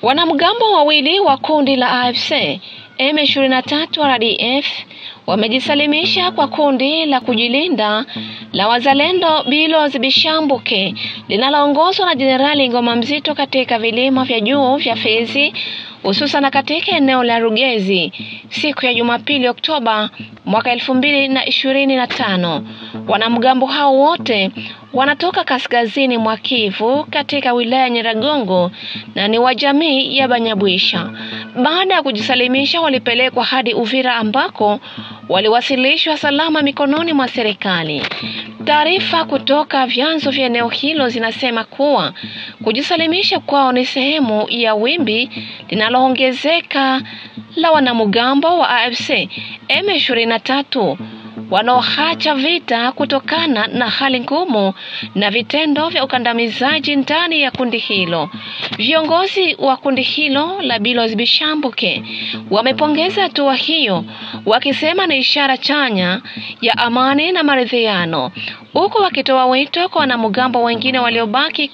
Wanamgambo wawili wa kundi la AFC M23 RDF wamejisalimisha kwa kundi la kujilinda la wazalendo Bilozi Bishambuke linaloongozwa na Jenerali Ngoma Mzito katika vilima vya juu vya Fizi, hususan katika eneo la Rugezi siku ya Jumapili Oktoba mwaka 2025. Wanamgambo hao wote wanatoka kaskazini mwa Kivu katika wilaya Nyiragongo na ni wa jamii ya Banyabwisha. Baada ya kujisalimisha walipelekwa hadi Uvira ambako waliwasilishwa salama mikononi mwa serikali. Taarifa kutoka vyanzo vya eneo hilo zinasema kuwa kujisalimisha kwao ni sehemu ya wimbi linaloongezeka la wanamgambo wa AFC M23 wanaoacha vita kutokana na hali ngumu na vitendo vya ukandamizaji ndani ya kundi hilo. Viongozi wa kundi hilo la Bilozi Bishambuke wamepongeza hatua hiyo, wakisema ni ishara chanya ya amani na maridhiano, huku wakitoa wito kwa wanamgambo wengine waliobaki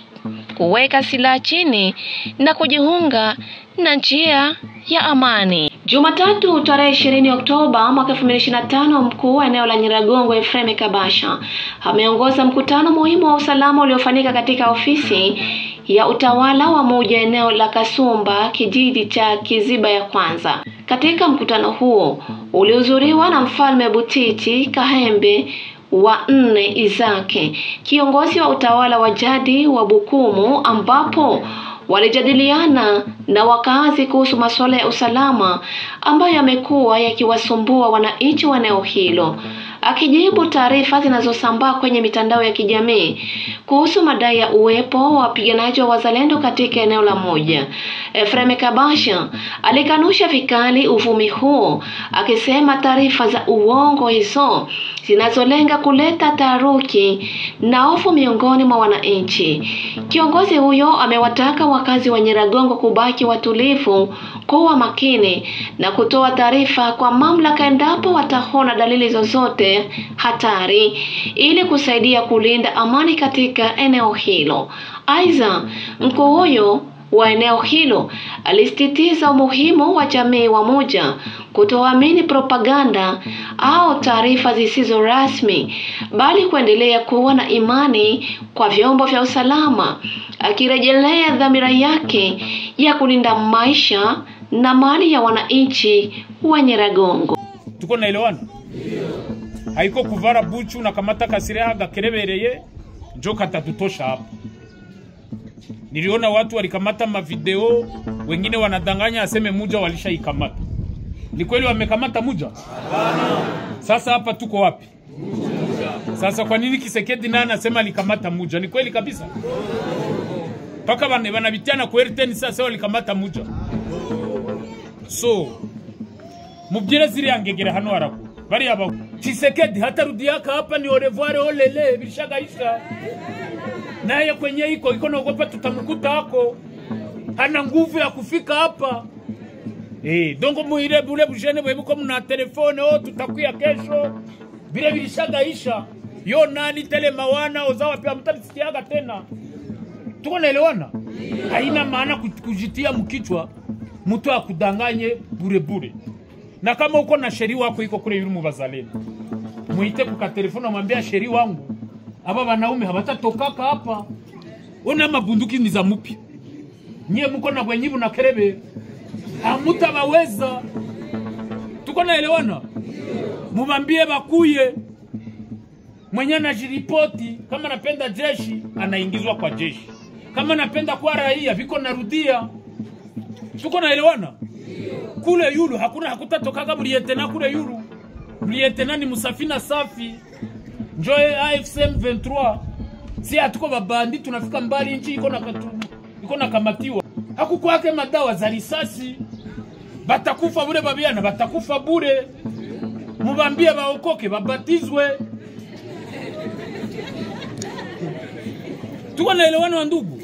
kuweka silaha chini na kujiunga na njia ya amani. Jumatatu tarehe 20 Oktoba mwaka 2025, mkuu wa eneo la Nyiragongo Ephraim Kabasha ameongoza mkutano muhimu wa usalama uliofanyika katika ofisi ya utawala wa moja eneo la Kasumba, kijiji cha Kiziba ya kwanza. Katika mkutano huo ulihudhuriwa na Mfalme Butiti Kahembe wa 4 Izake, kiongozi wa utawala wa jadi wa Bukumu, ambapo walijadiliana na wakazi kuhusu masuala ya usalama ambayo yamekuwa yakiwasumbua wananchi wa eneo hilo. Akijibu taarifa zinazosambaa kwenye mitandao ya kijamii kuhusu madai ya uwepo wa wapiganaji wa wazalendo katika eneo la moja, Ephraim Kabasha alikanusha vikali uvumi huo, akisema taarifa za uongo hizo zinazolenga kuleta taharuki na hofu miongoni mwa wananchi. Kiongozi huyo amewataka wakazi wa Nyiragongo kubaki watulivu, kuwa makini na kutoa taarifa kwa mamlaka endapo wataona dalili zozote hatari ili kusaidia kulinda amani katika eneo hilo. Aidha, mkuu huyo wa eneo hilo alisisitiza umuhimu wa jamii wa moja kutoamini propaganda au taarifa zisizo rasmi, bali kuendelea kuwa na imani kwa vyombo vya usalama, akirejelea dhamira yake ya kulinda maisha na mali ya wananchi wa Nyiragongo. Tuko naelewana? Haiko kuvara buchu na kamata kasireha gakerebereye njo katatutosha hapa. Niliona watu walikamata mavideo, wengine wanadanganya aseme muja walishaikamata. Ni kweli wamekamata muja? Hapana. Sasa hapa tuko wapi? Muja. Sasa kwa nini Kisekedi naye anasema alikamata muja? Ni kweli kabisa? Paka wanabitiana kwa RTN sasa walikamata muja. So mubyire ziri angegera hano harako bari aba Kisekedi hatarudiaka hapa ni au revoir olele bilishagaisha naye kwenye iko naogopa tutamkuta hako, hana nguvu ya kufika hapa. Dongo muire bule bujene bwe buko mna telefone tutakuya kesho bile bilishagaisha yo nani tele mawana ozawa pia mtabisikiaga tena. Tuko naelewana? Haina maana kujitia mkichwa mtu akudanganye bure. Na kama uko na sheri wako iko kule yuru mubazalendo, muite kwa telefoni mwambie sheri wangu aba banaume habatatokaka hapa, ona mabunduki ni za mupi, nyie mko na bwenyibu na kerebe hamutabaweza. Tuko naelewana? Mubambie bakuye mwenye anajiripoti, kama napenda jeshi anaingizwa kwa jeshi, kama napenda kwa raia biko narudia. Tuko naelewana? Kule yulu hakutatokaga mlietena kule yulu. Mlietena ni musafina safi. Njoe AFC M23. Si hatuko babandi tunafika mbali, nchi iko na kamatiwa. Hakukwake madawa za risasi. Batakufa bure babiana, batakufa bure. Mubambie baokoke babatizwe. Tuko naelewana ndugu?